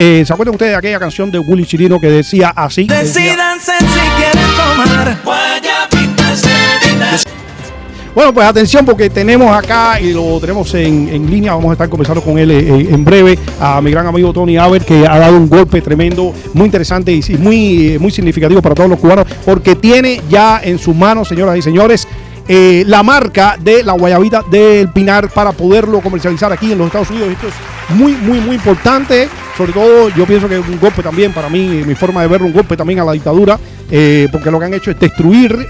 ¿Se acuerdan ustedes de aquella canción de Willy Chirino que decía así? Decídanse si quieren tomar guayabita servida. Bueno, pues atención porque tenemos acá y lo tenemos en línea. Vamos a estar conversando con él en breve, a mi gran amigo Tony Aver, que ha dado un golpe tremendo, muy interesante y muy significativo para todos los cubanos, porque tiene ya en sus manos, señoras y señores, la marca de la guayabita del Pinar para poderlo comercializar aquí en los Estados Unidos. Esto es muy importante. Sobre todo yo pienso que es un golpe también, para mí, mi forma de verlo, un golpe también a la dictadura, porque lo que han hecho es destruir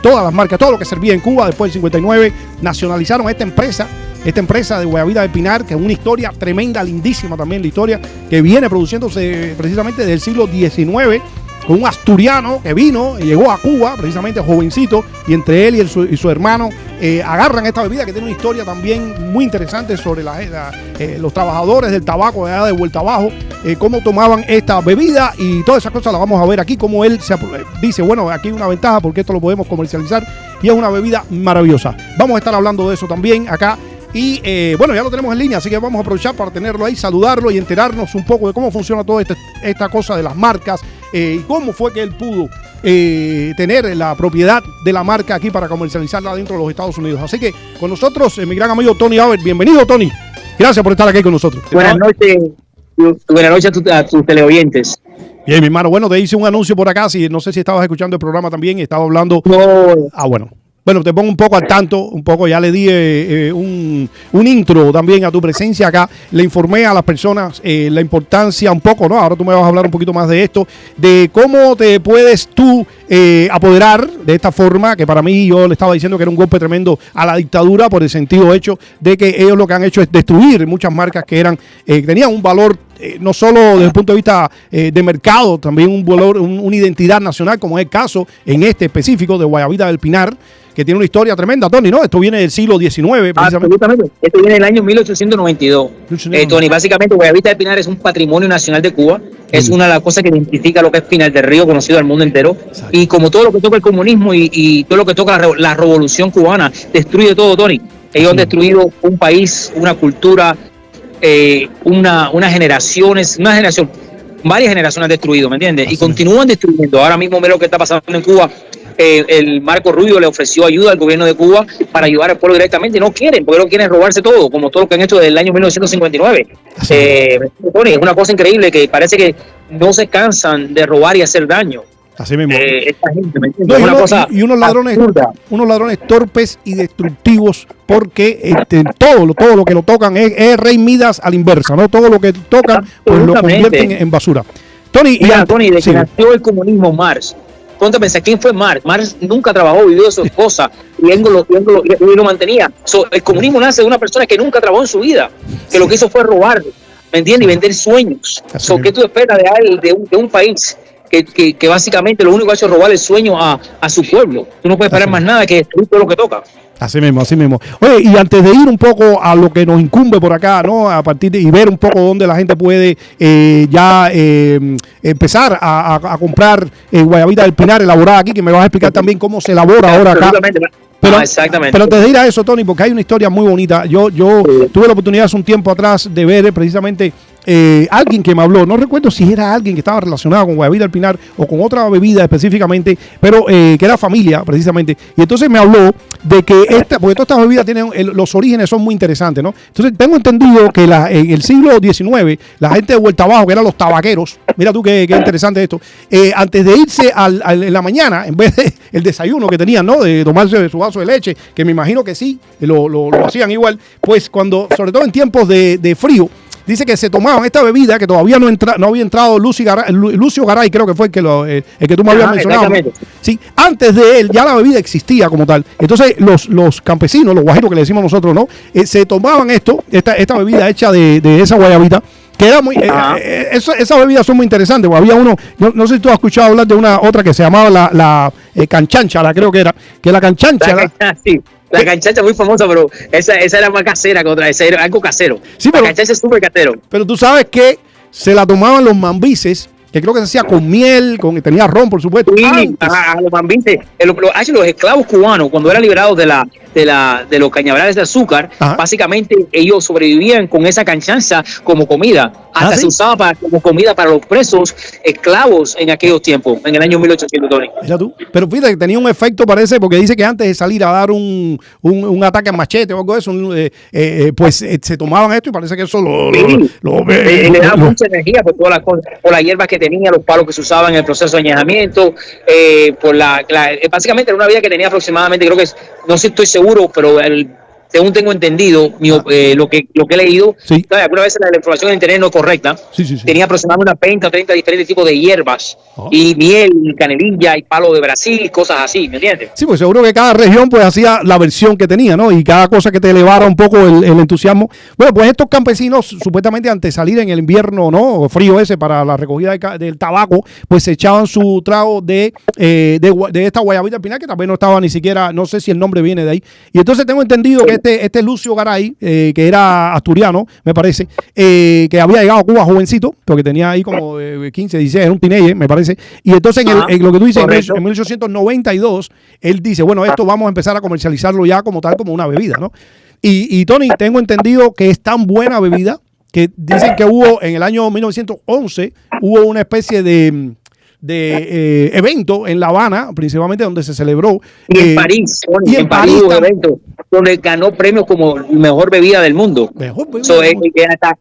todas las marcas, todo lo que servía en Cuba después del 59. Nacionalizaron esta empresa de guayabita del Pinar, que es una historia tremenda, lindísima también la historia, que viene produciéndose precisamente del siglo XIX, con un asturiano que vino y llegó a Cuba, precisamente jovencito, y entre él y su hermano agarran esta bebida que tiene una historia también muy interesante sobre los trabajadores del tabaco de allá de Vuelta Abajo, cómo tomaban esta bebida y todas esas cosas las vamos a ver aquí, cómo él dice, bueno, aquí hay una ventaja porque esto lo podemos comercializar y es una bebida maravillosa. Vamos a estar hablando de eso también acá. Y bueno, ya lo tenemos en línea, así que vamos a aprovechar para tenerlo ahí, saludarlo y enterarnos un poco de cómo funciona toda esta cosa de las marcas y cómo fue que él pudo tener la propiedad de la marca aquí para comercializarla dentro de los Estados Unidos. Así que con nosotros, mi gran amigo Tony Aver. Bienvenido, Tony. Gracias por estar aquí con nosotros. Buenas noches a tus teleoyentes. Bien, mi hermano. Bueno, te hice un anuncio por acá. No sé si estabas escuchando el programa también y estaba hablando. No. Bueno, te pongo un poco al tanto, ya le di un intro también a tu presencia acá, le informé a las personas la importancia un poco, ¿no? Ahora tú me vas a hablar un poquito más de esto, de cómo te puedes tú apoderar de esta forma, que para mí yo le estaba diciendo que era un golpe tremendo a la dictadura por el sentido hecho de que ellos lo que han hecho es destruir muchas marcas que tenían un valor no solo desde el punto de vista de mercado, también un valor, una identidad nacional, como es el caso en este específico de Guayabita del Pinar, que tiene una historia tremenda, Tony, ¿no? Esto viene del siglo XIX. Absolutamente. Esto viene del año 1892. Tony, básicamente Guayabita del Pinar es un patrimonio nacional de Cuba. Es una de las cosas que identifica lo que es Pinar del Río, conocido al mundo entero. Exacto. Y como todo lo que toca el comunismo y todo lo que toca la revolución cubana, destruye todo, Tony. Ellos han destruido un país, una cultura, varias generaciones han destruido, ¿me entiendes? Y continúan destruyendo. Ahora mismo ve lo que está pasando en Cuba. El Marco Rubio le ofreció ayuda al gobierno de Cuba para ayudar al pueblo directamente. No quieren, porque no quieren robarse todo, como todo lo que han hecho desde el año 1959. Es una cosa increíble que parece que no se cansan de robar y hacer daño. Así mismo. Esta gente, ¿me entiendes? Y unos ladrones torpes y destructivos, porque todo lo que lo tocan es Rey Midas a la inversa, ¿no? Todo lo que tocan pues lo convierten en basura. Tony, Tony, desde que nació el comunismo, Marx. Ponte a pensar, ¿quién fue Marx? Marx nunca trabajó, vivió de su esposa y él lo mantenía. El comunismo nace de una persona que nunca trabajó en su vida, que lo que hizo fue robar, ¿me entiendes? Y vender sueños. ¿Qué tú esperas de un país que básicamente lo único que ha hecho es robar el sueño a su pueblo? Tú no puedes esperar más nada que destruir todo lo que toca. Así mismo. Oye, y antes de ir un poco a lo que nos incumbe por acá, ¿no? A partir y ver un poco dónde la gente puede empezar a comprar guayabita del Pinar elaborada aquí, que me vas a explicar también cómo se elabora ahora acá. Exactamente. Pero antes de ir a eso, Tony, porque hay una historia muy bonita. Yo tuve la oportunidad hace un tiempo atrás de ver precisamente alguien que me habló, no recuerdo si era alguien que estaba relacionado con Guayabita del Pinar o con otra bebida específicamente, pero que era familia precisamente, y entonces me habló de que porque todas estas bebidas tienen, los orígenes son muy interesantes, ¿no? Entonces tengo entendido que en el siglo XIX, la gente de Vuelta Abajo, que eran los tabaqueros, mira tú qué interesante esto, antes de irse en la mañana, en vez de el desayuno que tenían, ¿no? De tomarse su vaso de leche, que me imagino que sí, lo hacían igual, pues sobre todo en tiempos de frío, dice que se tomaban esta bebida que todavía no había entrado Lucio Garay, creo que fue el que tú me habías mencionado. Sí, antes de él ya la bebida existía como tal. Entonces los campesinos, los guajiros que le decimos nosotros, ¿no? Se tomaban esta bebida hecha de esa guayabita, que era muy esas bebidas son muy interesantes. Había uno, no sé si tú has escuchado hablar de otra que se llamaba la canchancha, creo que la canchancha. Sí. La canchancha muy famosa, pero esa era más casera que otra, esa era algo casero. Sí, la canchancha es súper casero. Pero tú sabes que se la tomaban los mambises, que creo que se hacía con miel, tenía ron, por supuesto. Sí, los mambises. Los esclavos cubanos, cuando eran liberados de de los cañaverales de azúcar, Ajá. básicamente ellos sobrevivían con esa canchanza como comida. Hasta ¿sí? se usaba como comida para los presos esclavos en aquellos tiempos, en el año 1800, Tony. Mira tú. Pero fíjate que tenía un efecto, parece, porque dice que antes de salir a dar un ataque a machete o algo de eso, se tomaban esto y parece que eso le daba mucha energía por todas las cosas, por las hierbas que tenía, los palos que se usaban en el proceso de añejamiento, básicamente era una vida que tenía aproximadamente, creo que no sé, estoy seguro, pero según tengo entendido, lo que he leído, sí. Algunas veces la información en internet no es correcta. Sí. Tenía aproximadamente unas 20 o 30 diferentes tipos de hierbas, y miel, y canelilla, y palo de Brasil, y cosas así, ¿me entiendes? Sí, pues seguro que cada región pues hacía la versión que tenía, ¿no? Y cada cosa que te elevara un poco el entusiasmo. Bueno, pues estos campesinos, supuestamente antes de salir en el invierno, ¿no? Frío ese para la recogida del tabaco, pues se echaban su trago de esta guayabita espinal, que también no estaba ni siquiera, no sé si el nombre viene de ahí. Y entonces tengo entendido que este Lucio Garay, que era asturiano, me parece, que había llegado a Cuba jovencito, porque tenía ahí como 15, 16, era un teenager, me parece. Y entonces en lo que tú dices, en 1892, él dice, bueno, esto vamos a empezar a comercializarlo ya como tal, como una bebida, ¿no? Y Tony, tengo entendido que es tan buena bebida que dicen que hubo en el año 1911, hubo una especie de evento en La Habana, principalmente donde se celebró. Y en París, en París hubo un evento donde ganó premios como mejor bebida del mundo.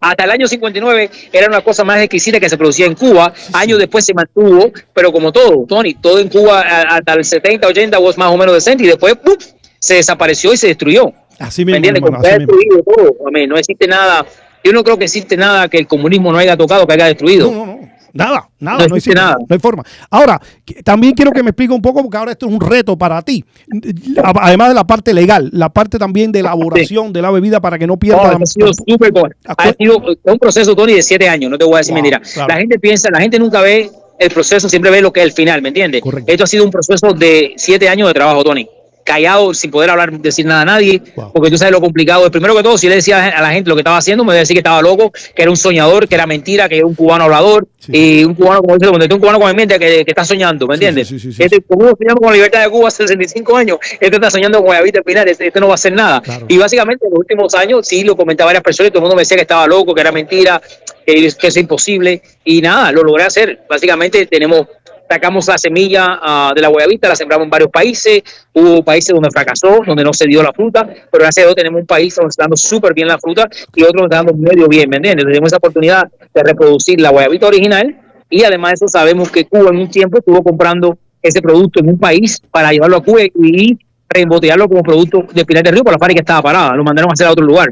Hasta el año 59 era una cosa más exquisita que se producía en Cuba. Años después se mantuvo, pero como todo, Tony, todo en Cuba hasta el 70, 80 was más o menos decente, y después ¡pum!, se desapareció y se destruyó. Así mismo, ¿me entiendes? Se ha destruido todo. No existe nada. Yo no creo que existe nada que el comunismo no haya tocado, que haya destruido. No. Nada, no existe nada. No hay forma. Ahora, también quiero que me explique un poco, porque ahora esto es un reto para ti. Además de la parte legal, la parte también de elaboración de la bebida para que no pierda. Ha sido súper bueno. Ha sido un proceso, Tony, de 7 años, no te voy a decir mentira. Claro. La gente nunca ve el proceso, siempre ve lo que es el final, ¿me entiendes? Correcto. Esto ha sido un proceso de 7 años de trabajo, Tony. Callado, sin poder decir nada a nadie, porque tú sabes lo complicado. Primero que todo, si le decía a la gente lo que estaba haciendo, me iba a decir que estaba loco, que era un soñador, que era mentira, que era un cubano hablador, y un cubano, como dice, un cubano con mente que está soñando, ¿me entiendes? Como soñamos con la libertad de Cuba hace 65 años, está soñando con Guayabita Espinal, este no va a hacer nada. Claro. Y básicamente en los últimos años, sí, lo comentaba varias personas, y todo el mundo me decía que estaba loco, que era mentira, que es imposible, y nada, lo logré hacer. Básicamente sacamos la semilla de la guayabita, la sembramos en varios países. Hubo países donde fracasó, donde no se dio la fruta, pero gracias a Dios tenemos un país donde está dando súper bien la fruta y otro donde está dando medio bien, ¿me entiendes? Tenemos esa oportunidad de reproducir la guayabita original, y además de eso sabemos que Cuba en un tiempo estuvo comprando ese producto en un país para llevarlo a Cuba y reembotellarlo como producto de Pinar del Río, porque la fábrica estaba parada, lo mandaron a hacer a otro lugar.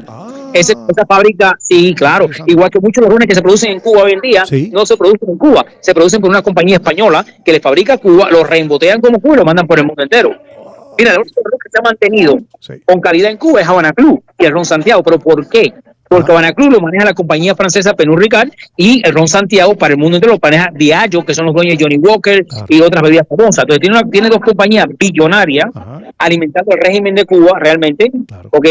Esa fábrica, sí, claro, igual que muchos de los rones que se producen en Cuba hoy en día, no se producen en Cuba, se producen por una compañía española que les fabrica a Cuba, los reembotellan como Cuba y lo mandan por el mundo entero. Mira, el único ron que se ha mantenido con calidad en Cuba es Habana Club y el ron Santiago. ¿Pero por qué? Porque Habana Club lo maneja la compañía francesa Pernod Ricard, y el ron Santiago para el mundo entero lo maneja Diageo, que son los dueños de Johnny Walker y otras bebidas famosas. Entonces tiene dos compañías billonarias alimentando el régimen de Cuba realmente, ¿ok?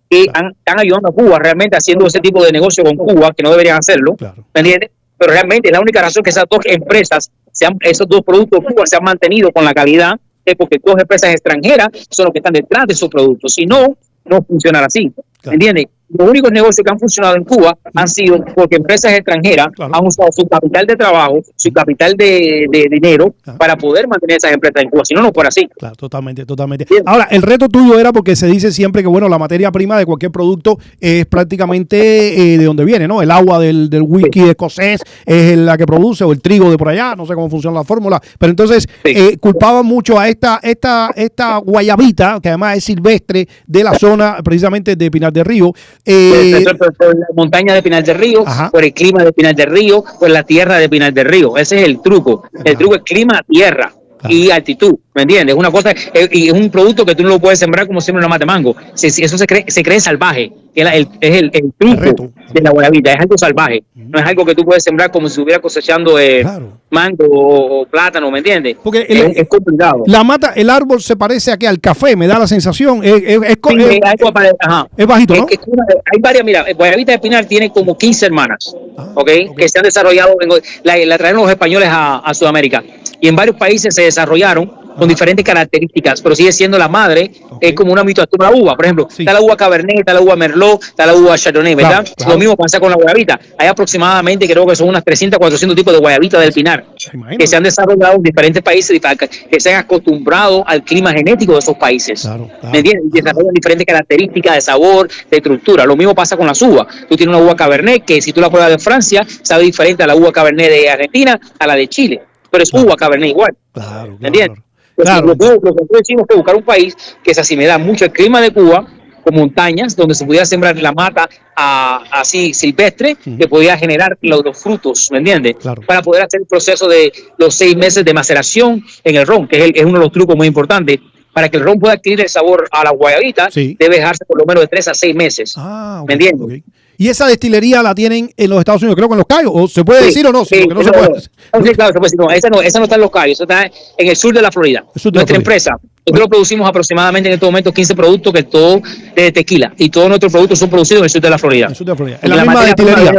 Que están ayudando a Cuba realmente haciendo ese tipo de negocio con Cuba, que no deberían hacerlo, ¿me entiendes? Pero realmente la única razón que esas dos empresas, esos dos productos de Cuba se han mantenido con la calidad, es porque dos empresas extranjeras son los que están detrás de esos productos. Si no, no funcionará así, ¿me entiendes? Los únicos negocios que han funcionado en Cuba han sido porque empresas extranjeras han usado su capital de trabajo, su capital de dinero para poder mantener esas empresas en Cuba. Si no, no fuera así. Claro, totalmente. Bien. Ahora, el reto tuyo era porque se dice siempre que, bueno, la materia prima de cualquier producto es prácticamente de donde viene, ¿no? El agua del whisky escocés es la que produce, o el trigo de por allá, no sé cómo funciona la fórmula. Pero entonces culpaban mucho a esta guayabita, que además es silvestre, de la zona precisamente de Pinar del Río. Por la montaña de Pinar del Río, por el clima de Pinar del Río, por la tierra de Pinar del Río. Ese es el truco. El truco es clima, tierra y altitud, ¿me entiendes? Una cosa, y es un producto que tú no lo puedes sembrar como siempre una mate mango. Eso se cree salvaje. Es el truco de la guayabita, es algo salvaje. No es algo que tú puedes sembrar como si estuviera cosechando mango o plátano, ¿me entiendes? Porque es complicado. La mata, el árbol se parece aquí al café, me da la sensación. Es bajito, ¿no? Hay varias, mira, Guayabita de Pinar tiene como 15 hermanas, que se han desarrollado, la trajeron los españoles a Sudamérica, y en varios países se desarrollaron con diferentes características, pero sigue siendo la madre, es como una mutación de la uva. Por ejemplo, está la uva Cabernet, está la uva Merlot, está la uva Chardonnay, ¿verdad? Lo mismo pasa con la guayabita. Hay aproximadamente, creo que son unas 300, 400 tipos de guayabita del Pinar que se han desarrollado en diferentes países, que se han acostumbrado al clima genético de esos países. ¿Me entiendes? Y desarrollan diferentes características de sabor, de estructura. Lo mismo pasa con las uvas. Tú tienes una uva Cabernet que si tú la pruebas de Francia, sabe diferente a la uva Cabernet de Argentina a la de Chile. Pero es uva Cabernet igual. ¿Me entiendes? Lo que nosotros decimos que buscar un país que se asimila mucho al clima de Cuba, con montañas, donde se pudiera sembrar la mata así silvestre, que podía generar los frutos, ¿me entiendes? Para poder hacer el proceso de los 6 meses de maceración en el ron, que es uno de los trucos muy importantes. Para que el ron pueda adquirir el sabor a la guayabita, debe dejarse por lo menos de 3 a 6 meses. ¿Me entiendes? ¿Y esa destilería la tienen en los Estados Unidos, creo que en Los Cayos? ¿O se puede decir o no? Sí, no se puede. Sí, claro, se puede decir. No, esa no está en Los Cayos, esa está en el sur de la Florida. Nuestra empresa. Nosotros producimos aproximadamente en este momento 15 productos, que todo de tequila. Y todos nuestros productos son producidos en el sur de la Florida. En el sur de la Florida. ¿En la misma destilería?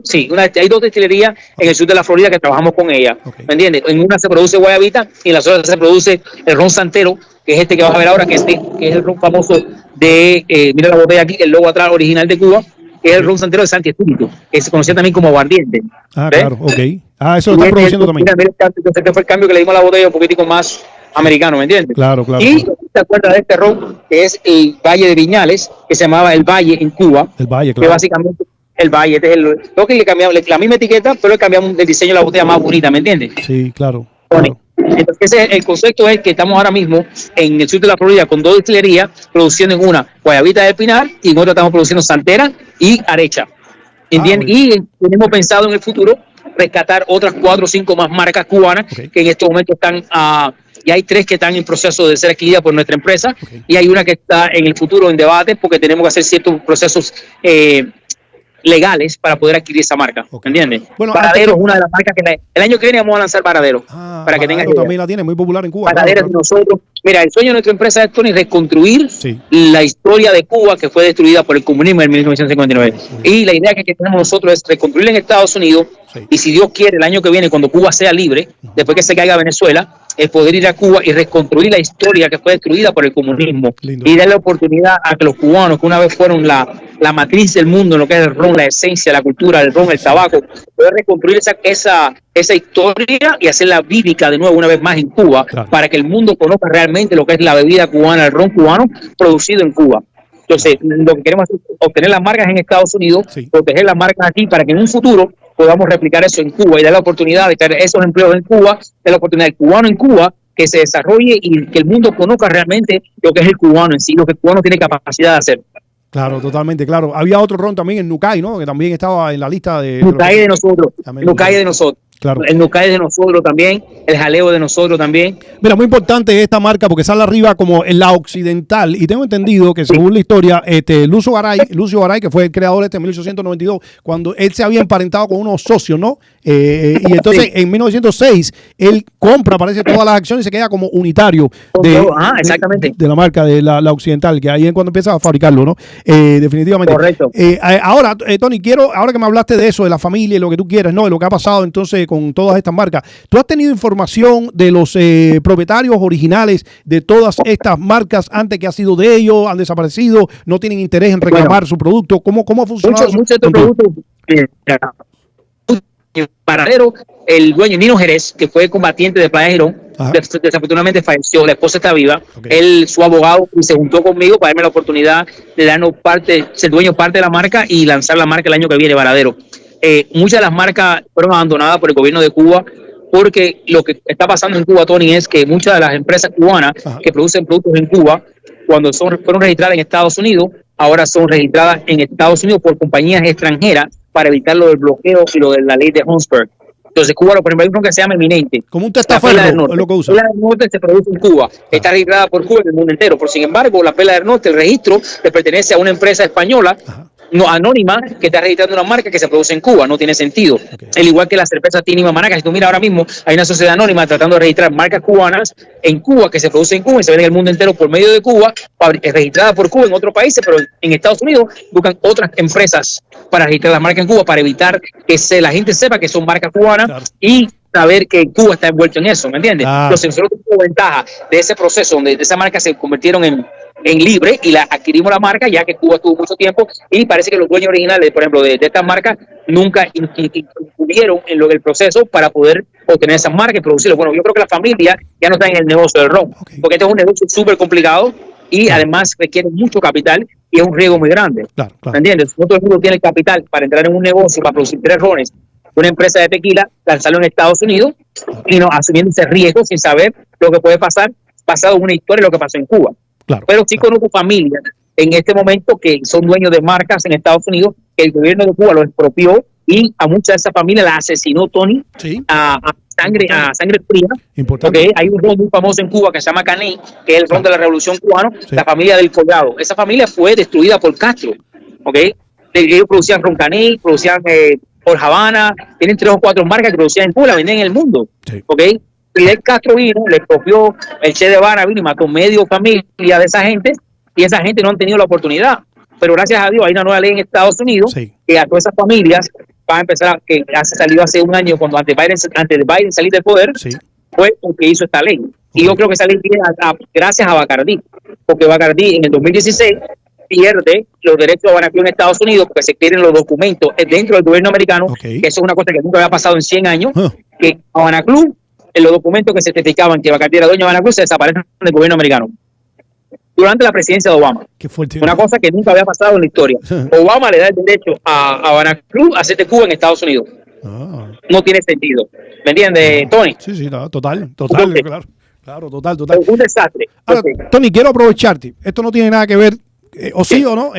Sí, hay 2 destilerías en el sur de la Florida que trabajamos con ella. ¿Me entiendes? En una se produce guayabita y en la otra se produce el ron Santero, que es este que vas a ver ahora, que es el ron famoso de, mira la botella aquí, el logo atrás original de Cuba, que es el ron Santero de Santi Espíritu, que se conocía también como aguardiente. Claro, eso lo está produciendo también. Mira, este fue el cambio que le dimos a la botella un poquitico más americano, ¿me entiendes? Claro. Y te acuerdas de este ron, que es el Valle de Viñales, que se llamaba el Valle en Cuba. El Valle, claro. Que básicamente el Valle, este es lo que le cambiamos, la misma etiqueta, pero le cambiamos el diseño de la botella más bonita, ¿me entiendes? Sí, claro. Entonces el concepto es que estamos ahora mismo en el sur de la Florida con 2 destilerías produciendo en una guayabita del Pinar y en otra estamos produciendo Santera y Arecha. ¿Entiendes? Y tenemos pensado en el futuro rescatar otras 4 o 5 más marcas cubanas que en estos momentos están y hay 3 que están en proceso de ser adquiridas por nuestra empresa y hay una que está en el futuro en debate porque tenemos que hacer ciertos procesos legales para poder adquirir esa marca, ¿entiendes? Bueno, Varadero es una de las marcas que el año que viene vamos a lanzar Varadero, para que tengan idea. También la tiene, muy popular en Cuba. Varadero de nosotros. Mira, el sueño de nuestra empresa es, Tony, reconstruir la historia de Cuba que fue destruida por el comunismo en 1959. Y la idea que tenemos nosotros es reconstruir en Estados Unidos y si Dios quiere el año que viene, cuando Cuba sea libre, después que se caiga Venezuela, el poder ir a Cuba y reconstruir la historia que fue destruida por el comunismo. Y darle la oportunidad a que los cubanos, que una vez fueron la matriz del mundo en lo que es el ron, la esencia, la cultura del ron, el tabaco, poder reconstruir esa historia y hacerla vírica de nuevo una vez más en Cuba, para que el mundo conozca realmente lo que es la bebida cubana, el ron cubano producido en Cuba. Entonces, lo que queremos hacer es obtener las marcas en Estados Unidos, proteger las marcas aquí para que en un futuro podamos replicar eso en Cuba y dar la oportunidad de tener esos empleos en Cuba, dar la oportunidad del cubano en Cuba que se desarrolle y que el mundo conozca realmente lo que es el cubano en sí, lo que el cubano tiene capacidad de hacer. Claro, totalmente, claro. Había otro ron también en Nucay, ¿no? Que también estaba en la lista de... Nucay de nosotros, Nucay de nosotros. Claro. El Nucay de nosotros también, el jaleo de nosotros también. Mira, muy importante esta marca porque sale arriba como en la occidental y tengo entendido que según la historia, Lucio Garay, que fue el creador en 1892, cuando él se había emparentado con unos socios, ¿no? Y entonces en 1906 él compra, parece, todas las acciones y se queda como unitario exactamente. de la marca de la occidental, que ahí es cuando empieza a fabricarlo, ¿no? Definitivamente. Correcto. Ahora, Tony, ahora que me hablaste de eso, de la familia y lo que tú quieras, ¿no? De lo que ha pasado entonces con todas estas marcas. ¿Tú has tenido información de los propietarios originales de todas estas marcas antes que ha sido de ellos? ¿Han desaparecido? ¿No tienen interés en reclamar su producto? ¿Cómo ha funcionado? Muchos de estos productos. Paradero, el dueño Nino Jerez, que fue combatiente de Playa Girón, desafortunadamente falleció, la esposa está viva. Él, su abogado, se juntó conmigo para darme la oportunidad de darnos ser dueño parte de la marca y lanzar la marca el año que viene, Varadero. Muchas de las marcas fueron abandonadas por el gobierno de Cuba porque lo que está pasando en Cuba, Tony, es que muchas de las empresas cubanas que producen productos en Cuba, cuando fueron registradas en Estados Unidos, ahora son registradas en Estados Unidos por compañías extranjeras para evitar lo del bloqueo y lo de la ley de Hunsberg. Entonces, Cuba, por ejemplo, hay uno que se llama Eminente. Como un testaferro, es lo que usa. La Perla del Norte se produce en Cuba. Está registrada por Cuba en el mundo entero. Por sin embargo, la Perla del Norte, el registro, le pertenece a una empresa española no anónima que está registrando una marca que se produce en Cuba. No tiene sentido. Al igual que la cerveza Tinima Maraca. Si tú miras ahora mismo, hay una sociedad anónima tratando de registrar marcas cubanas en Cuba que se producen en Cuba y se venden en el mundo entero por medio de Cuba, registrada por Cuba en otros países, pero en Estados Unidos buscan otras empresas para registrar las marcas en Cuba para evitar que la gente sepa que son marcas cubanas y saber que Cuba está envuelto en eso, ¿me entiendes? Ah. Nosotros tuvimos ventaja de ese proceso donde esa marca se convirtieron en libre y la adquirimos la marca ya que Cuba estuvo mucho tiempo y parece que los dueños originales, por ejemplo, de estas marcas nunca incurrieron en el proceso para poder obtener esas marcas y producirlas. Bueno, yo creo que la familia ya no está en el negocio del ron, porque este es un negocio súper complicado y además requiere mucho capital y es un riesgo muy grande. Claro. ¿Me entiendes? No todo el mundo tiene el capital para entrar en un negocio, para producir 3 rones, una empresa de tequila, lanzarlo en Estados Unidos y no asumiendo ese riesgo sin saber lo que puede pasar, basado en una historia de lo que pasó en Cuba. Claro. Pero sí conozco familias en este momento que son dueños de marcas en Estados Unidos, que el gobierno de Cuba los expropió y a muchas de esas familias las asesinó Tony a sangre fría. Importante. Porque hay un ron muy famoso en Cuba que se llama Caney, que es el ron de la Revolución Cubana, la familia del Collado. Esa familia fue destruida por Castro. Ellos producían ron Caney, producían por Habana, tienen 3 o 4 marcas que producían en Cuba, la venden en el mundo. Fidel Castro vino, le expropió, el Che Guevara vino y mató medio familia de esa gente y esa gente no han tenido la oportunidad. Pero gracias a Dios hay una nueva ley en Estados Unidos que a todas esas familias va a empezar, que salió hace un año cuando antes de Biden salir del poder, fue porque hizo esta ley. Y yo creo que esa ley viene gracias a Bacardí, porque Bacardí en el 2016 pierde los derechos de Habana Club en Estados Unidos porque se pierden los documentos dentro del gobierno americano, que eso es una cosa que nunca había pasado en 100 años, que Habana Club, en los documentos que se certificaban que Bacardí era dueño de Habana Club, se desaparecen del gobierno americano. Durante la presidencia de Obama. Qué fuerte. Una cosa que nunca había pasado en la historia. Obama le da el derecho a Habana Club a hacer de Cuba en Estados Unidos. No tiene sentido. ¿Me entiendes, Tony? Sí, total, claro, total. Es un desastre. Ahora, Tony, quiero aprovecharte. Esto no tiene nada que ver, o sí o no,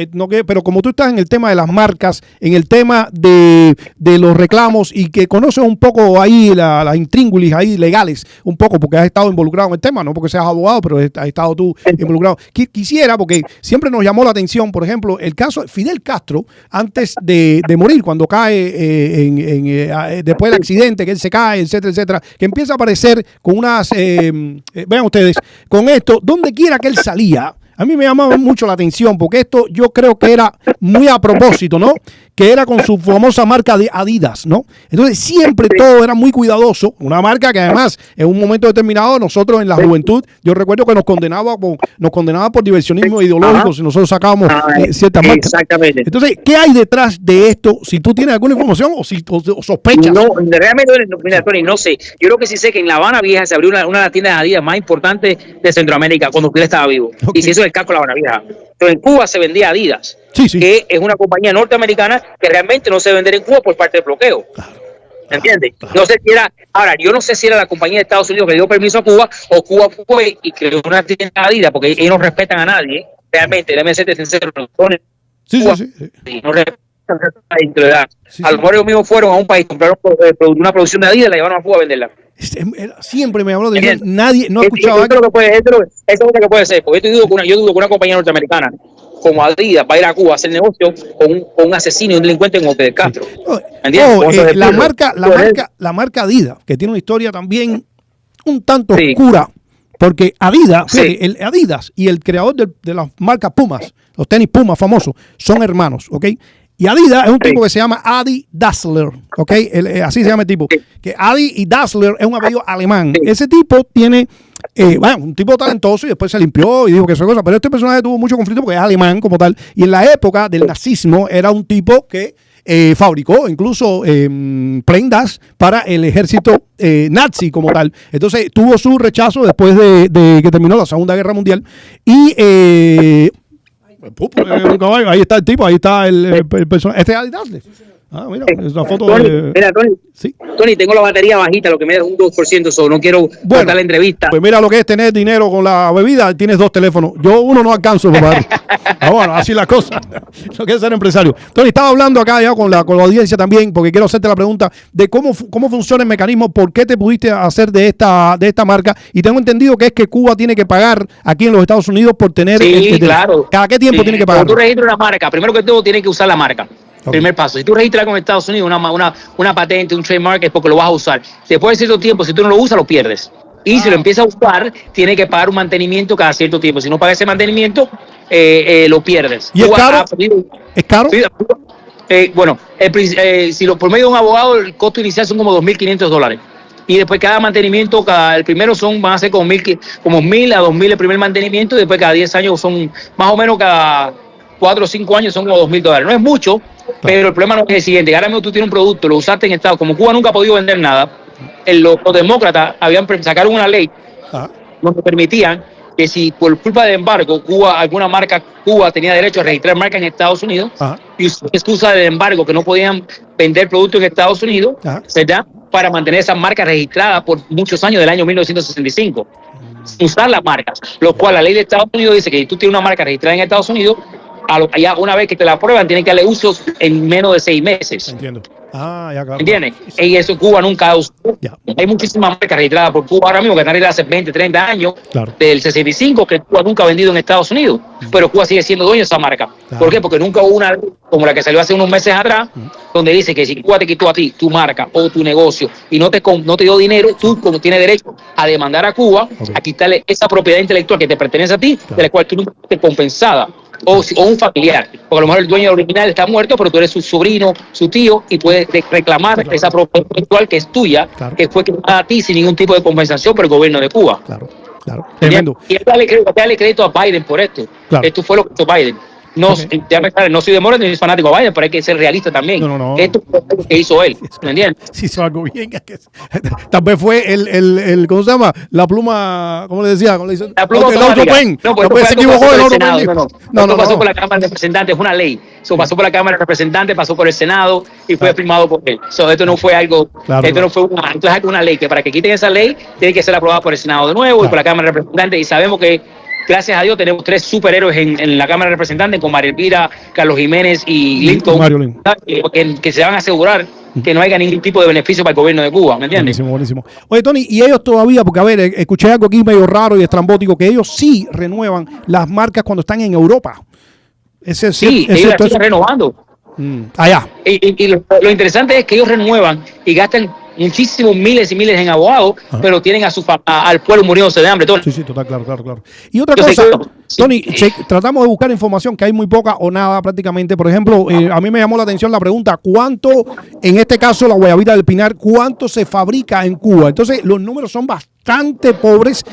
pero como tú estás en el tema de las marcas, en el tema de los reclamos y que conoces un poco ahí las intríngulis ahí legales, un poco porque has estado involucrado en el tema, no porque seas abogado, pero has estado tú involucrado. Quisiera, porque siempre nos llamó la atención, por ejemplo, el caso de Fidel Castro, antes de morir, cuando cae después del accidente, que él se cae, etcétera, que empieza a aparecer con unas, vean ustedes, con esto, donde quiera que él salía. A mí me llamaba mucho la atención porque esto yo creo que era muy a propósito, ¿no? Que era con su famosa marca de Adidas, ¿no? Entonces siempre todo era muy cuidadoso. Una marca que además en un momento determinado nosotros en la juventud, yo recuerdo que nos condenaba por diversionismo ideológico si nosotros sacábamos ciertas marcas. Exactamente. Entonces, ¿qué hay detrás de esto? Si tú tienes alguna información o si o sospechas. No, realmente, mira, Tony, no sé. Yo creo que sí sé que en La Habana Vieja se abrió una de las tiendas de Adidas más importantes de Centroamérica cuando usted estaba vivo. Y se hizo el casco de La Habana Vieja. Pero en Cuba se vendía Adidas, que es una compañía norteamericana que realmente no se vende en Cuba por parte del bloqueo. ¿Entiendes? No sé si era, ahora, yo no sé si era la compañía de Estados Unidos que le dio permiso a Cuba o Cuba fue y creó una tienda de Adidas, porque ellos no respetan a nadie, realmente, déjame serte sincero, no respetan la identidad. A lo mejor ellos mismos fueron a un país, compraron una producción de Adidas y la llevaron a Cuba a venderla. Siempre me habló de eso. Nadie, no escuchaba. Eso es lo que puede ser, porque yo dudo que una compañía norteamericana como Adidas va a ir a Cuba a hacer negocio con un asesino y un delincuente como Fidel Castro. La marca Adidas, que tiene una historia también un tanto oscura, porque Adidas, el Adidas y el creador de las marcas Pumas, los tenis Pumas famosos, son hermanos, ¿ok? Y Adidas es un tipo que se llama Adi Dassler, ¿ok? Así se llama el tipo. Que Adi y Dassler es un apellido alemán. Ese tipo tiene, un tipo talentoso y después se limpió y dijo que eso es cosa. Pero este personaje tuvo mucho conflicto porque es alemán como tal. Y en la época del nazismo era un tipo que fabricó incluso prendas para el ejército nazi como tal. Entonces tuvo su rechazo después de que terminó la Segunda Guerra Mundial. Y... ahí está el tipo, ahí está el personaje. Este es Adi Dassler. Mira, es una foto Tony, mira, Tony. Sí. Tony, tengo la batería bajita, lo que me da un 2%, so no quiero cortar la entrevista. Pues mira lo que es tener dinero con la bebida, tienes 2 teléfonos. Yo uno no alcanzo, papá. Bueno, así la cosa. Lo que es ser empresario. Tony, estaba hablando acá ya con la audiencia también, porque quiero hacerte la pregunta de cómo funciona el mecanismo, por qué te pudiste hacer de esta marca. Y tengo entendido que es que Cuba tiene que pagar aquí en los Estados Unidos por tener... claro. ¿Cada qué tiempo tiene que pagar? Cuando tú registras una marca, primero que todo tienes que usar la marca. Primer paso. Si tú registras con Estados Unidos una patente, un trademark, es porque lo vas a usar. Después de cierto tiempo, si tú no lo usas, lo pierdes. Y si lo empiezas a usar, tienes que pagar un mantenimiento cada cierto tiempo. Si no pagas ese mantenimiento, lo pierdes. ¿Y es caro? ¿Es caro? Bueno, por medio de un abogado, el costo inicial son como $2,500. y después cada mantenimiento, el primero van a ser como 1.000 a 2.000 el primer mantenimiento, y después cada 10 años son más o menos cada 4 o 5 años son como $2.000. No es mucho, pero el problema no es el siguiente. Ahora mismo tú tienes un producto, lo usaste en Estados Unidos. Como Cuba nunca ha podido vender nada, los demócratas sacaron una ley donde permitían que si por culpa del embargo alguna marca Cuba tenía derecho a registrar marca en Estados Unidos, y excusa del embargo que no podían vender productos en Estados Unidos, se da para mantener esas marcas registradas por muchos años, del año 1965. Usar las marcas, lo cual la ley de Estados Unidos dice que si tú tienes una marca registrada en Estados Unidos, allá una vez que te la aprueban, tienen que darle uso en menos de 6 meses. Entiendo. Ya, claro. ¿Entiendes? Y eso Cuba nunca ha usado. Hay muchísimas marcas registradas por Cuba ahora mismo que están registradas hace 20, 30 años, del 65, que Cuba nunca ha vendido en Estados Unidos, pero Cuba sigue siendo dueño de esa marca. ¿Por qué? Porque nunca hubo una ley como la que salió hace unos meses atrás, donde dice que si Cuba te quitó a ti tu marca o tu negocio y no te dio dinero, tú como tienes derecho a demandar a Cuba, a quitarle esa propiedad intelectual que te pertenece a ti, de la cual tú nunca fuiste compensada. O un familiar, porque a lo mejor el dueño original está muerto, pero tú eres su sobrino, su tío, y puedes reclamar esa propiedad intelectual que es tuya, que fue creada a ti sin ningún tipo de compensación por el gobierno de Cuba. Tremendo. Y darle crédito a Biden por esto. Esto fue lo que hizo Biden. No soy demócrata ni fanático de Biden, pero hay que ser realista también. No. Esto fue lo que hizo él, ¿me entiendes? Si hizo algo bien. Tal vez fue el ¿cómo se llama? La pluma, ¿cómo le decía? La pluma el autopen. No, se equivocó el autopen. No, pasó por la Cámara de Representantes, es una ley. Eso pasó por la Cámara de Representantes, pasó por el Senado y fue firmado por él. Esto no fue algo, esto no fue una ley, que para que quiten esa ley tiene que ser aprobada por el Senado de nuevo y por la Cámara de Representantes, y sabemos que gracias a Dios tenemos 3 superhéroes en la Cámara de Representantes, con María Elvira, Carlos Jiménez y Lincoln, que se van a asegurar que no haya ningún tipo de beneficio para el gobierno de Cuba, ¿me entiendes? Buenísimo. Oye, Tony, y ellos todavía, porque a ver, escuché algo aquí medio raro y estrambótico, que ellos sí renuevan las marcas cuando están en Europa. Ellos las están renovando. Allá. Y lo interesante es que ellos renuevan y gastan muchísimos miles y miles en abogados, pero tienen al pueblo muriéndose de hambre. Sí, total, claro. Y otra cosa, Tony, tratamos de buscar información que hay muy poca o nada prácticamente. Por ejemplo, a mí me llamó la atención la pregunta, ¿cuánto, en este caso la guayabita del Pinar, cuánto se fabrica en Cuba? Entonces, los números son bastante pobres,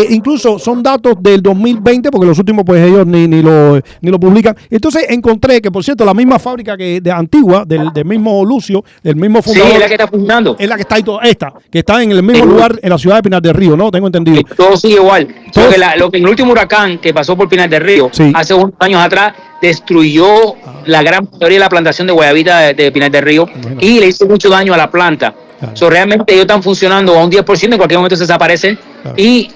incluso son datos del 2020, porque los últimos pues ellos ni lo publican. Entonces encontré que, por cierto, la misma fábrica que de Antigua, del mismo Lucio, del mismo fundador, es la que está funcionando. Es la que está ahí, que está en el mismo lugar en la ciudad de Pinar del Río, ¿no? Tengo entendido. Todo sigue igual. Lo que en el último huracán que pasó por Pinar del Río, hace unos años atrás, destruyó la gran mayoría de la plantación de guayabita de Pinar del Río, y le hizo mucho daño a la planta. Realmente ellos están funcionando a un 10%, en cualquier momento se desaparecen, y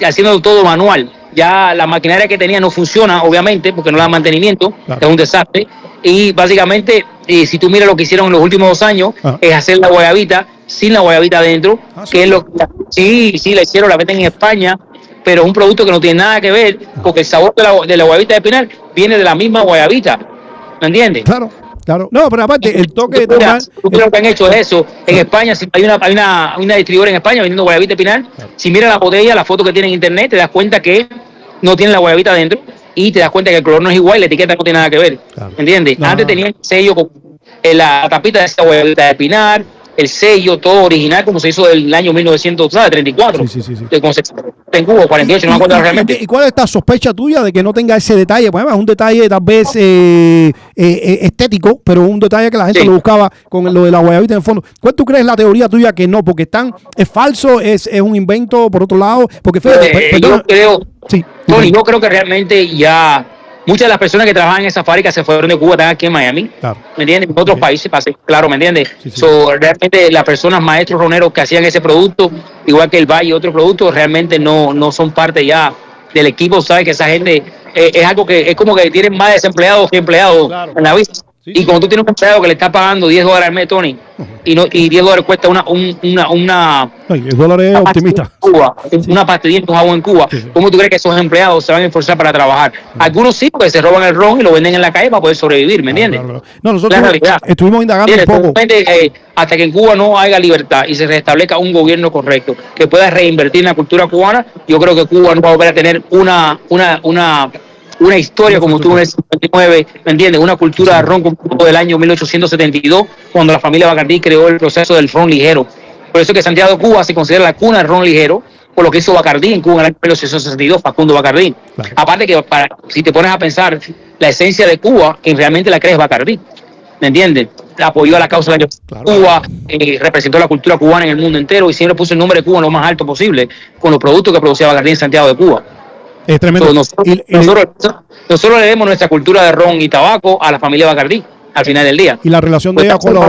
haciendo todo manual. Ya la maquinaria que tenía no funciona, obviamente, porque no le da mantenimiento, es un desastre. Y básicamente, si tú miras lo que hicieron en los últimos 2 años, es hacer la guayabita sin la guayabita adentro, que es lo que la hicieron, la venden en España, pero es un producto que no tiene nada que ver, porque el sabor de la guayabita de Pinar viene de la misma guayabita, ¿me entiendes? Claro. No, pero aparte, el toque de lo que han hecho es eso. En España, si hay una distribuidora en España vendiendo guayabita de Pinar, si miras la botella, la foto que tiene en internet, te das cuenta que no tiene la guayabita adentro, y te das cuenta que el color no es igual, la etiqueta no tiene nada que ver, ¿entiendes? Antes tenían el sello con la tapita de esa guayabita de Pinar, el sello, todo original, como se hizo del año 1934. Sí. En Cuba, 48, no me acuerdo realmente. ¿Y cuál es esta sospecha tuya de que no tenga ese detalle? Pues es un detalle tal vez estético, pero un detalle que la gente lo buscaba con lo de la guayabita en el fondo. ¿Cuál tú crees la teoría tuya que no? Porque es falso, es un invento por otro lado. Porque fíjate, yo creo que realmente ya muchas de las personas que trabajan en esa fábrica se fueron de Cuba, están aquí en Miami, ¿me entiendes? En otros países, claro, ¿me entiendes? Realmente las personas, maestros roneros que hacían ese producto, igual que el Valle y otros productos, realmente no son parte ya del equipo. Sabes que esa gente es algo que es como que tienen más desempleados que empleados en la vida. Y cuando tú tienes un empleado que le está pagando $10 al mes, Tony, y $10 cuesta una $10 es optimista. Una pastillita, un jabón en Cuba. ¿Cómo tú crees que esos empleados se van a esforzar para trabajar? Algunos sí, porque se roban el ron y lo venden en la calle para poder sobrevivir, ¿me entiendes? No, nosotros estuvimos indagando un poco. Hasta que en Cuba no haya libertad y se restablezca un gobierno correcto que pueda reinvertir en la cultura cubana, yo creo que Cuba no va a volver a tener una historia como tuvo en el 59, ¿me entiendes? Una cultura de ron como del año 1872, cuando la familia Bacardí creó el proceso del ron ligero. Por eso que Santiago de Cuba se considera la cuna del ron ligero, por lo que hizo Bacardí en Cuba en el año 1962, Facundo Bacardí. Claro. Aparte que si te pones a pensar, la esencia de Cuba, quien realmente la crea es Bacardí. ¿Me entiendes? Apoyó a la causa de Claro. Cuba, representó la cultura cubana en el mundo entero y siempre puso el nombre de Cuba lo más alto posible con los productos que producía Bacardí en Santiago de Cuba. Es tremendo. Entonces, nosotros le debemos nuestra cultura de ron y tabaco a la familia Bacardí al final del día. Y la relación de ella con los...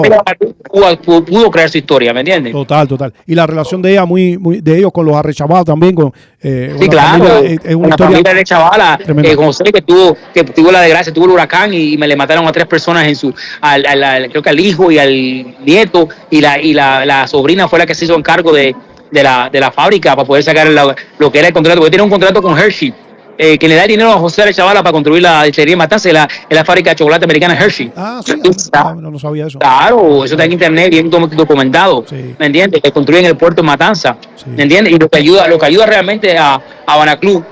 Cuba pudo crear su historia, ¿me entiendes? Total. Y la relación de ella, de ellos con los arrechabados también. Sí, claro. Es una la historia familia de Chavala, tremenda. José, que tuvo la desgracia, tuvo el huracán y me le mataron a 3 personas creo que al hijo y al nieto, y la sobrina fue la que se hizo encargo de la fábrica para poder sacar lo que era el contrato, porque tiene un contrato con Hershey. Que le da dinero a José de Chavala para construir la destilería Matanza en la fábrica de chocolate americana Hershey. Sí. No sabía eso. Claro, eso está en internet bien documentado. Sí. ¿Me entiendes? Que construyen el puerto de Matanza. Sí. ¿Me entiendes? Y lo que ayuda realmente a Habana Club,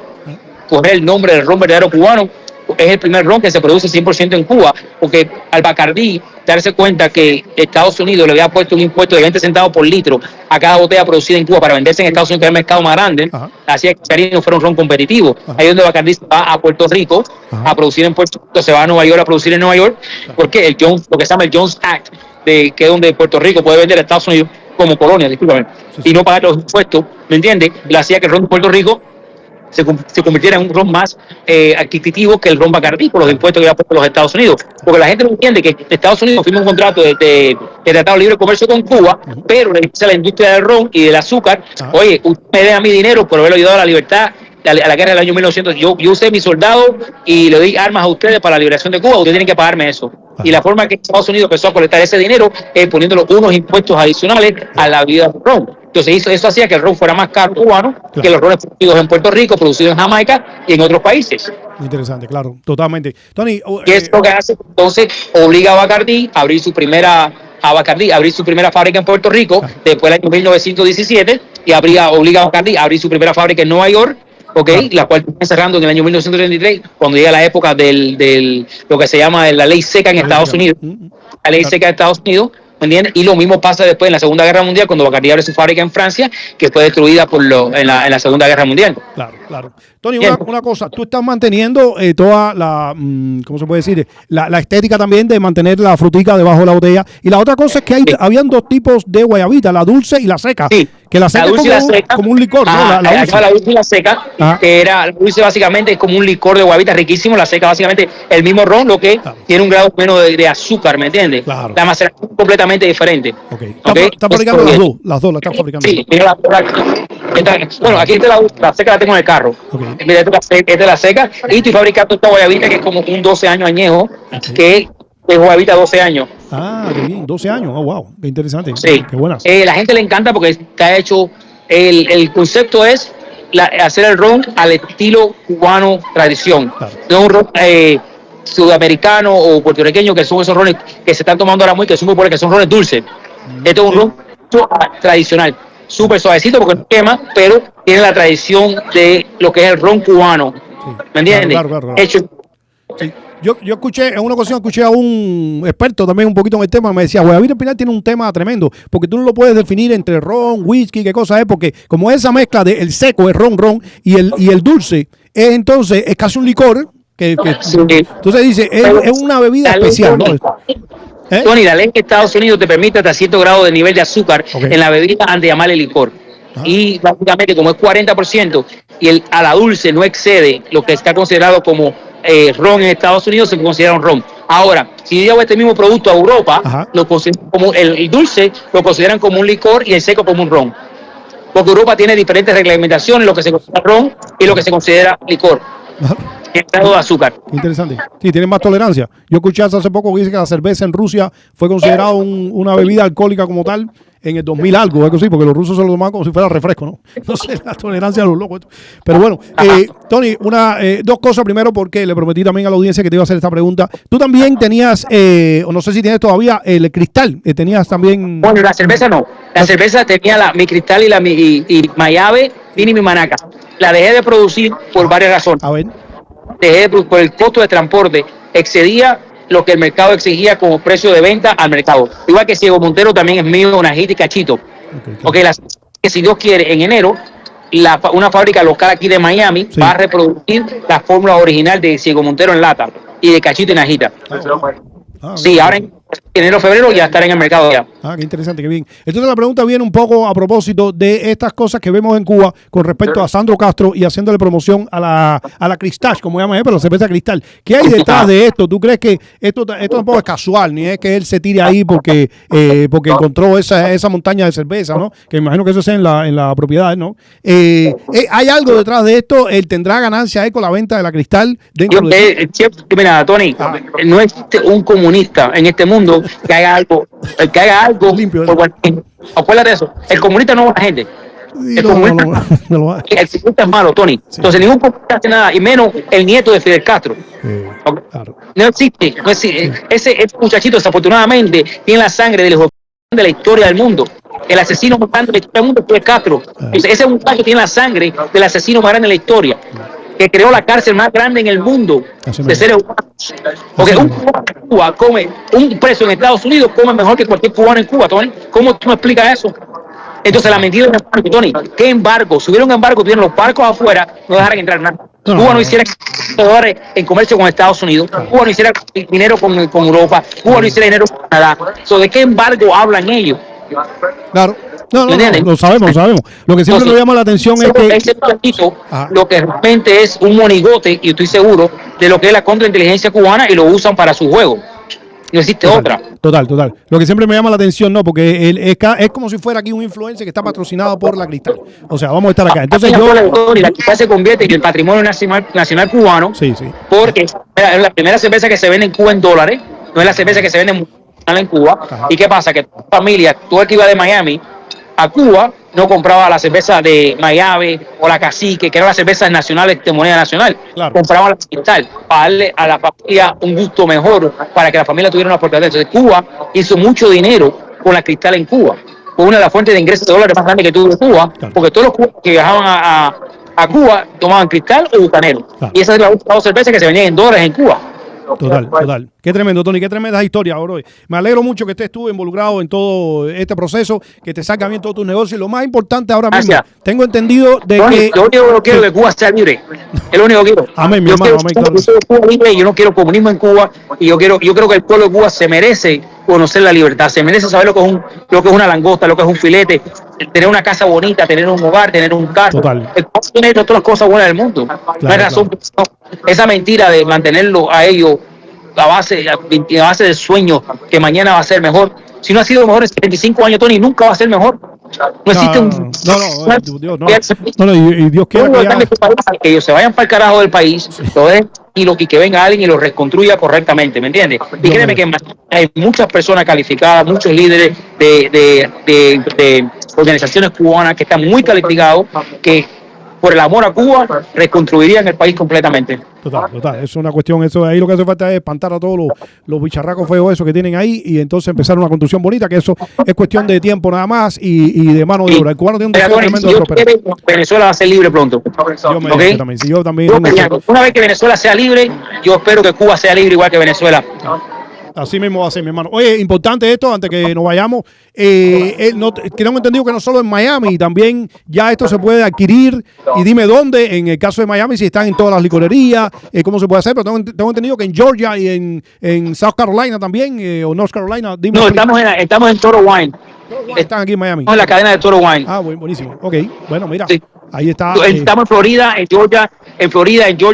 coger el nombre del ron verdadero cubano, es el primer ron que se produce 100% en Cuba, porque al Bacardí darse cuenta que Estados Unidos le había puesto un impuesto de 20 centavos por litro a cada botella producida en Cuba para venderse en Estados Unidos, que era el mercado más grande, Ajá. hacía que Caribe no fuera un ron competitivo. Ajá. Ahí es donde Bacardí se va a Puerto Rico Ajá. a producir en Puerto Rico, se va a Nueva York a producir en Nueva York, porque lo que se llama el Jones Act, que es donde Puerto Rico puede vender a Estados Unidos como colonia, discúlpame, y no pagar los impuestos, ¿me entiendes? Le hacía que el ron de Puerto Rico se convirtiera en un ron más adquisitivo que el ron Bacardí por los impuestos que había puesto los Estados Unidos. Porque la gente no entiende que Estados Unidos firma un contrato de Tratado de Libre Comercio con Cuba, pero le dice a la industria del ron y del azúcar, oye, usted me deja mi dinero por haber ayudado a la libertad, a la guerra del año 1900. Yo usé mis soldados y le di armas a ustedes para la liberación de Cuba, ustedes tienen que pagarme eso. Y la forma que Estados Unidos empezó a colectar ese dinero es poniéndole unos impuestos adicionales a la bebida del ron. Entonces eso hacía que el ron fuera más caro cubano que los rones producidos en Puerto Rico, producidos en Jamaica y en otros países. Interesante, claro, totalmente. Tony, Y es lo que hace, entonces, obliga a Bacardí a abrir su primera fábrica en Puerto Rico después del año 1917 y obliga a Bacardí a abrir su primera fábrica en Nueva York, la cual está cerrando en el año 1933, cuando llega la época del lo que se llama la ley seca en Estados Unidos. La ley seca de Estados Unidos, ¿me entiendes? Y lo mismo pasa después en la Segunda Guerra Mundial, cuando Bacardí abre su fábrica en Francia, que fue destruida en la Segunda Guerra Mundial. Claro. Tony, una cosa, tú estás manteniendo toda la, ¿cómo se puede decir? La estética también de mantener la frutica debajo de la botella. Y la otra cosa es que habían 2 tipos de guayabita, la dulce y la seca. Sí. Que la seca la dulce es como un licor, ¿no? La dulce. La dulce y la seca, que era, la dulce básicamente es como un licor de guayabita riquísimo, la seca básicamente el mismo ron, lo que tiene un grado menos de azúcar, ¿me entiendes? Claro. La maceración es completamente diferente. Está fabricando las dos la están fabricando. Sí, mira bueno, aquí está la seca, la tengo en el carro. Mira, esta es la seca y estoy fabricando esta guayabita que es como un 12 años añejo, que es guayabita 12 años. Qué bien, 12 años, wow, qué interesante. Sí. Qué buenas. La gente le encanta porque está hecho, el concepto es hacer el ron al estilo cubano tradición. Claro. No un ron sudamericano o puertorriqueño, que son esos rones que se están tomando ahora que son muy buenos, que son rones dulces. Esto es un ron tradicional, súper suavecito porque no quema, pero tiene la tradición de lo que es el ron cubano. Sí. ¿Me entiendes? Claro. Hecho. Sí. Yo escuché, en una ocasión a un experto también un poquito en el tema, me decía, Guayabita Espinal tiene un tema tremendo, porque tú no lo puedes definir entre ron, whisky, qué cosa es, porque como esa mezcla de el seco, el ron, y el dulce, entonces es casi un licor, Sí. entonces dice, es una bebida especial, ¿no? Tony, la ley en Estados Unidos te permite hasta cierto grado de nivel de azúcar en la bebida antes de llamarle licor. Y básicamente como es 40% y a la dulce no excede lo que está considerado como ron en Estados Unidos, se considera un ron. Ahora, si yo llevo este mismo producto a Europa, lo consideran como el dulce lo consideran como un licor y el seco como un ron. Porque Europa tiene diferentes reglamentaciones, lo que se considera ron y lo que se considera licor. El grado de azúcar. Interesante. Sí, tienen más tolerancia. Yo escuché hace poco que dice que la cerveza en Rusia fue considerada una bebida alcohólica como tal en el 2000 algo, algo así, porque los rusos se lo tomaban como si fuera refresco, ¿no? No sé, la tolerancia a los locos. Pero bueno, Tony, dos cosas. Primero, porque le prometí también a la audiencia que te iba a hacer esta pregunta. Tú también tenías, o no sé si tienes todavía, el cristal. Tenías también... Bueno, la cerveza no. La cerveza tenía mi cristal y Mayave, y mi Manaca. La dejé de producir por varias razones. A ver. Por el costo de transporte, excedía lo que el mercado exigía como precio de venta al mercado. Igual que Ciego Montero también es mío, Najita y Cachito. Ok, que si Dios quiere, en enero, una fábrica local aquí de Miami va a reproducir la fórmula original de Ciego Montero en lata y de cachito en ajita. Sí, ahora en enero, febrero ya estará en el mercado ya. Qué interesante, qué bien. Entonces la pregunta viene un poco a propósito de estas cosas que vemos en Cuba con respecto a Sandro Castro y haciéndole promoción a la Cristal, como llaman, pero la cerveza Cristal. ¿Qué hay detrás de esto? ¿Tú crees que esto tampoco es casual, ni es que él se tire ahí porque encontró esa montaña de cerveza, ¿no? Que imagino que eso sea en la propiedad, ¿no? ¿Hay algo detrás de esto? ¿Él tendrá ganancia con la venta de la Cristal dentro de mira, Tony, no existe un comunista en este mundo que haga algo limpio. Acuérdate de eso. El comunista no es buena gente. El comunista es malo, Tony. Sí. Entonces ningún comunista hace nada, y menos el nieto de Fidel Castro. Claro. No existe. Sí. Ese muchachito desafortunadamente tiene la sangre del hijo de la historia del mundo. El asesino más grande de la historia del mundo fue Castro. Entonces, ese muchacho tiene la sangre del asesino más grande de la historia, que creó la cárcel más grande en el mundo de seres humanos. Porque un cubano en Cuba come, un preso en Estados Unidos come mejor que cualquier cubano en Cuba, Tony. ¿Cómo tú me explicas eso? Entonces la mentira es, Tony, ¿qué embargo? Si hubiera un embargo, tuvieran los barcos afuera, no dejaran entrar nada. Cuba no hiciera dólares en comercio con Estados Unidos, Cuba no hiciera dinero con Europa, Cuba no hiciera dinero con Canadá. ¿De qué embargo hablan ellos? Claro. No, lo sabemos. Lo que siempre nos llama la atención es que ese platito, lo que realmente es un monigote, y estoy seguro de lo que es la contrainteligencia cubana, y lo usan para su juego. No existe otra. Total. Lo que siempre me llama la atención, ¿no? Porque es como si fuera aquí un influencer que está patrocinado por la Cristal. O sea, vamos a estar acá. Entonces la Cristal se convierte en el patrimonio nacional cubano. Sí. Porque es la primera cerveza que se vende en Cuba en dólares, no es la cerveza que se vende en Cuba. Ajá. ¿Y qué pasa? Que tu familia, todo el que iba de Miami a Cuba, no compraba la cerveza de Mayave o la Cacique, que eran las cervezas nacionales de moneda nacional. Claro. Compraban la Cristal para darle a la familia un gusto mejor, para que la familia tuviera una propiedad. Entonces Cuba hizo mucho dinero con la Cristal en Cuba. Fue una de las fuentes de ingresos de dólares más grandes que tuvo Cuba, claro, porque todos los cubanos que viajaban a Cuba tomaban Cristal o Bucanero. Claro. Y esa es la última cerveza que se vendía en dólares en Cuba. Total. Qué tremendo, Tony, qué tremenda historia, bro. Me alegro mucho que estés tú involucrado en todo este proceso, que te salga bien todos tus negocios. Y lo más importante ahora mismo, tengo entendido de Tony, que... Lo único que quiero es que Cuba sea libre. Es lo único que quiero. Amén, mi hermano. Yo no quiero comunismo en Cuba, y yo creo que el pueblo de Cuba se merece conocer la libertad, se merece saber lo que es una langosta, lo que es un filete, tener una casa bonita, tener un hogar, tener un carro. Total. El pueblo tiene todas las cosas buenas del mundo. Claro, no hay razón. Esa mentira de mantenerlo a ellos a base del sueño que mañana va a ser mejor. Si no ha sido mejor en 75 años, Tony, nunca va a ser mejor. No existe y Dios quiera que ellos se vayan para el carajo del país, y que venga alguien y lo reconstruya correctamente, ¿me entiendes? Y créeme que hay muchas personas calificadas, muchos líderes de organizaciones cubanas que están muy calificados, que por el amor a Cuba reconstruirían el país completamente. Total. Es una cuestión, eso ahí lo que hace falta es espantar a todos los bicharracos feos esos que tienen ahí, y entonces empezar una construcción bonita, que eso es cuestión de tiempo nada más y de mano de obra. El cubano tiene un deseo tremendo de prosperar. Venezuela va a ser libre pronto. Yo también. Una vez que Venezuela sea libre, yo espero que Cuba sea libre igual que Venezuela. Así mismo va a ser, mi hermano. Oye, importante esto, antes que nos vayamos. Tengo entendido que no solo en Miami, también ya esto se puede adquirir. Y dime dónde, en el caso de Miami, si están en todas las licorerías, cómo se puede hacer. Pero tengo entendido que en Georgia y en South Carolina también, o North Carolina. Dime, no, estamos en Toro Wine. Están aquí en Miami. Estamos en la cadena de Toro Wine. Buenísimo. Ok, bueno, mira. Sí. Ahí está. Estamos en Florida, en Georgia,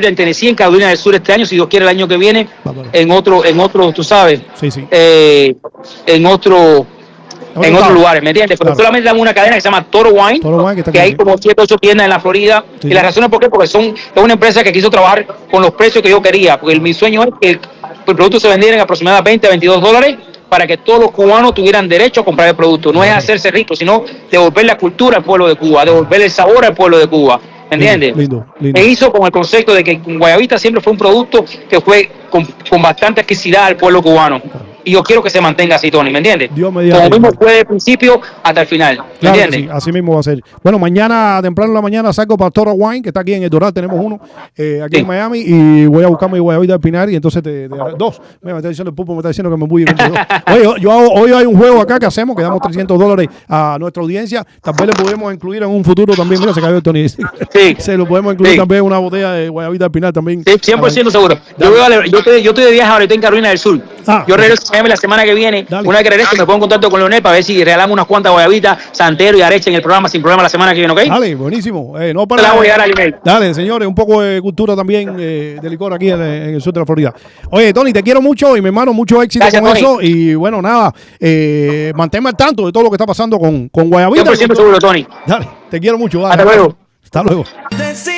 en Tennessee, en Carolina del Sur este año, si Dios quiere el año que viene, en otro, tú sabes, sí. en otros lugares, ¿me entiendes? Pero solamente damos una cadena que se llama Toro Wine, que hay como 7 o 8 tiendas en la Florida, y la razón es porque es una empresa que quiso trabajar con los precios que yo quería, porque mi sueño es que el producto se vendiera en aproximadamente $22, para que todos los cubanos tuvieran derecho a comprar el producto. No es hacerse rico, sino devolver la cultura al pueblo de Cuba, devolver el sabor al pueblo de Cuba. ¿Me entiendes? Lindo. E hizo con el concepto de que Guayabita siempre fue un producto que fue con bastante exquisitez al pueblo cubano. y yo quiero que se mantenga así, Tony, ¿me entiendes? Dios mediante. Como mismo fue del principio hasta el final, ¿me Claro que entiendes? sí, así mismo va a ser. Bueno, mañana, temprano en la mañana, saco para Toro Wine, que está aquí en el Doral, tenemos uno aquí Sí. en Miami, y voy a buscar mi guayabita al Pinar, y entonces dos. Me está diciendo el Pupo, me está diciendo que me voy a ir. Oye, hoy hay un juego acá que hacemos, que damos $300 a nuestra audiencia, tal vez le podemos incluir en un futuro también, mira, se cayó el Tony. Sí. Se lo podemos incluir Sí. también una botella de guayabita al Pinar también. Sí, 100% seguro. Yo estoy de viaje ahora, estoy en Carolina del Sur. Ah, Yo regreso a Miami la semana que viene. Dale. Una vez que regreso me pongo en contacto con Leonel para ver si regalamos unas cuantas guayabitas, Santero y Areche en el programa sin problema la semana que viene, ¿ok? Dale, buenísimo. No Te para la voy a llegar al email. Dale, señores, un poco de cultura también de licor aquí en el sur de la Florida. Oye, Tony, te quiero mucho y mi hermano, mucho éxito Gracias, con Tony. eso. Y bueno, nada, manténme al tanto de todo lo que está pasando con Guayabita. 100% seguro, Tony. Dale, te quiero mucho. Dale. Hasta luego. Hasta luego. Decir